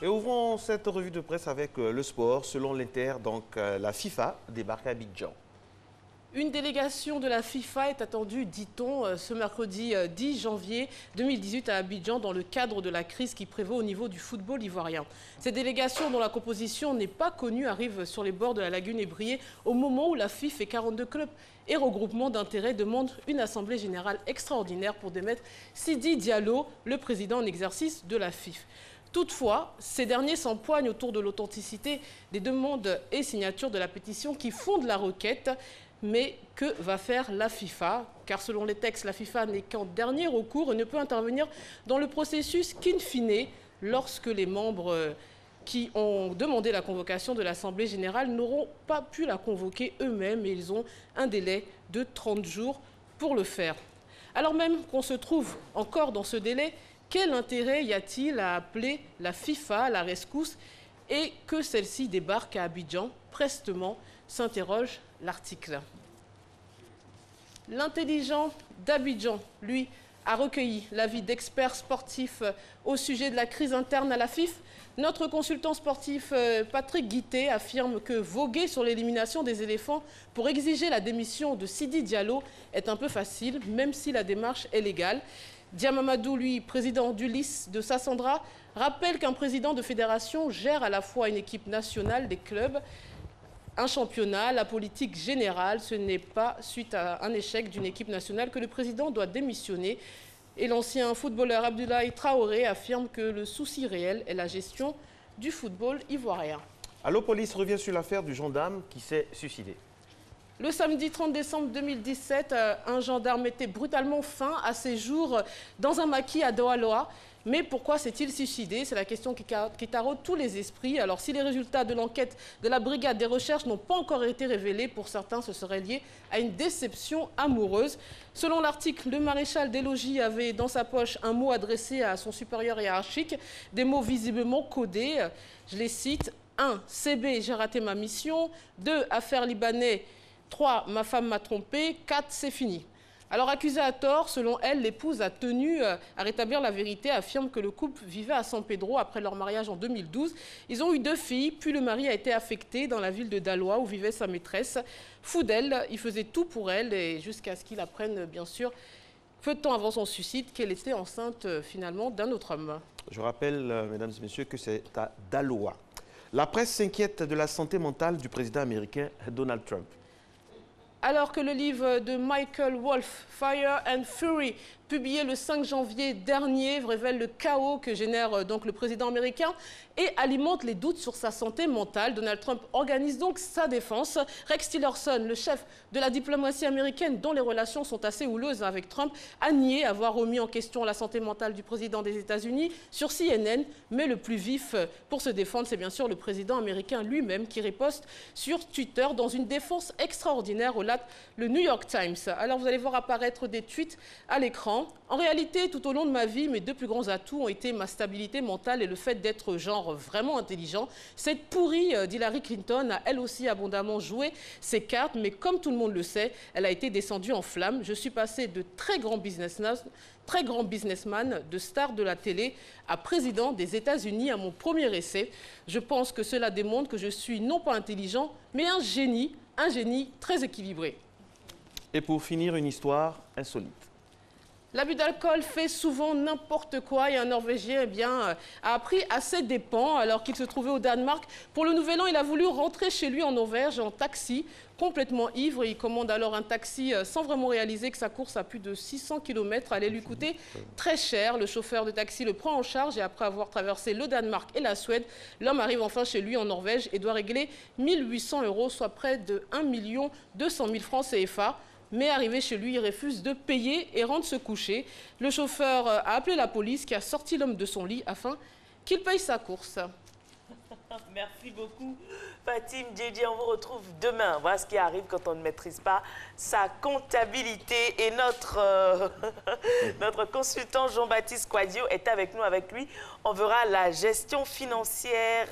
Et ouvrons cette revue de presse avec le sport. Selon l'Inter, la FIFA débarque à Abidjan. Une délégation de la FIFA est attendue, dit-on, ce mercredi 10 janvier 2018 à Abidjan dans le cadre de la crise qui prévaut au niveau du football ivoirien. Cette délégation, dont la composition n'est pas connue, arrive sur les bords de la lagune Ébrié au moment où la FIFA et 42 clubs et regroupements d'intérêt demandent une assemblée générale extraordinaire pour démettre Sidi Diallo, le président en exercice de la FIFA. Toutefois, ces derniers s'empoignent autour de l'authenticité des demandes et signatures de la pétition qui fonde la requête. Mais que va faire la FIFA? Car selon les textes, la FIFA n'est qu'en dernier recours et ne peut intervenir dans le processus qu'in fine, lorsque les membres qui ont demandé la convocation de l'Assemblée générale n'auront pas pu la convoquer eux-mêmes et ils ont un délai de 30 jours pour le faire. Alors même qu'on se trouve encore dans ce délai, quel intérêt y a-t-il à appeler la FIFA à la rescousse et que celle-ci débarque à Abidjan prestement, s'interroge l'article. L'intelligent d'Abidjan, lui, a recueilli l'avis d'experts sportifs au sujet de la crise interne à la FIFA. Notre consultant sportif Patrick Guité affirme que voguer sur l'élimination des éléphants pour exiger la démission de Sidi Diallo est un peu facile, même si la démarche est légale. Diamamadou, lui, président du LIS de Sassandra, rappelle qu'un président de fédération gère à la fois une équipe nationale des clubs, un championnat, la politique générale. Ce n'est pas suite à un échec d'une équipe nationale que le président doit démissionner. Et l'ancien footballeur Abdoulaye Traoré affirme que le souci réel est la gestion du football ivoirien. Allo Police revient sur l'affaire du gendarme qui s'est suicidé. Le samedi 30 décembre 2017, un gendarme mettait brutalement fin à ses jours dans un maquis à Douala. Mais pourquoi s'est-il suicidé? C'est la question qui taraude tous les esprits. Alors si les résultats de l'enquête de la brigade des recherches n'ont pas encore été révélés, pour certains ce serait lié à une déception amoureuse. Selon l'article, le maréchal des logis avait dans sa poche un mot adressé à son supérieur hiérarchique, des mots visiblement codés. Je les cite: 1. CB, j'ai raté ma mission. 2. Affaire libanais. 3. Ma femme m'a trompé. 4. C'est fini. Alors accusée à tort, selon elle, l'épouse a tenu à rétablir la vérité, affirme que le couple vivait à San Pedro après leur mariage en 2012. Ils ont eu 2 filles, puis le mari a été affecté dans la ville de Daloa où vivait sa maîtresse. Fou d'elle, il faisait tout pour elle et jusqu'à ce qu'il apprenne, bien sûr, peu de temps avant son suicide, qu'elle était enceinte finalement d'un autre homme. Je rappelle, mesdames et messieurs, que c'est à Daloa. La presse s'inquiète de la santé mentale du président américain Donald Trump. Alors que le livre de Michael Wolff, Fire and Fury, publié le 5 janvier dernier, révèle le chaos que génère donc le président américain et alimente les doutes sur sa santé mentale. Donald Trump organise donc sa défense. Rex Tillerson, le chef de la diplomatie américaine, dont les relations sont assez houleuses avec Trump, a nié avoir remis en question la santé mentale du président des États-Unis sur CNN. Mais le plus vif pour se défendre, c'est bien sûr le président américain lui-même qui riposte sur Twitter dans une défense extraordinaire, relate le New York Times. Alors vous allez voir apparaître des tweets à l'écran. En réalité, tout au long de ma vie, mes 2 plus grands atouts ont été ma stabilité mentale et le fait d'être genre vraiment intelligent. Cette pourrie d'Hillary Clinton a elle aussi abondamment joué ses cartes, mais comme tout le monde le sait, elle a été descendue en flammes. Je suis passé de très grand businessman, de star de la télé à président des États-Unis à mon premier essai. Je pense que cela démontre que je suis non pas intelligent, mais un génie très équilibré. Et pour finir, une histoire insolite. L'abus d'alcool fait souvent n'importe quoi et un Norvégien a appris à ses dépens alors qu'il se trouvait au Danemark. Pour le Nouvel An, il a voulu rentrer chez lui en Norvège en taxi, complètement ivre. Il commande alors un taxi sans vraiment réaliser que sa course à plus de 600 km allait lui coûter très cher. Le chauffeur de taxi le prend en charge et après avoir traversé le Danemark et la Suède, l'homme arrive enfin chez lui en Norvège et doit régler 1 800 €, soit près de 1 200 000 francs CFA. Mais arrivé chez lui, il refuse de payer et rentre se coucher. Le chauffeur a appelé la police qui a sorti l'homme de son lit afin qu'il paye sa course. Merci beaucoup, Fatim Djedje. On vous retrouve demain. Voilà ce qui arrive quand on ne maîtrise pas sa comptabilité. Et notre consultant Jean-Baptiste Quadio est avec nous. Avec lui, on verra la gestion financière.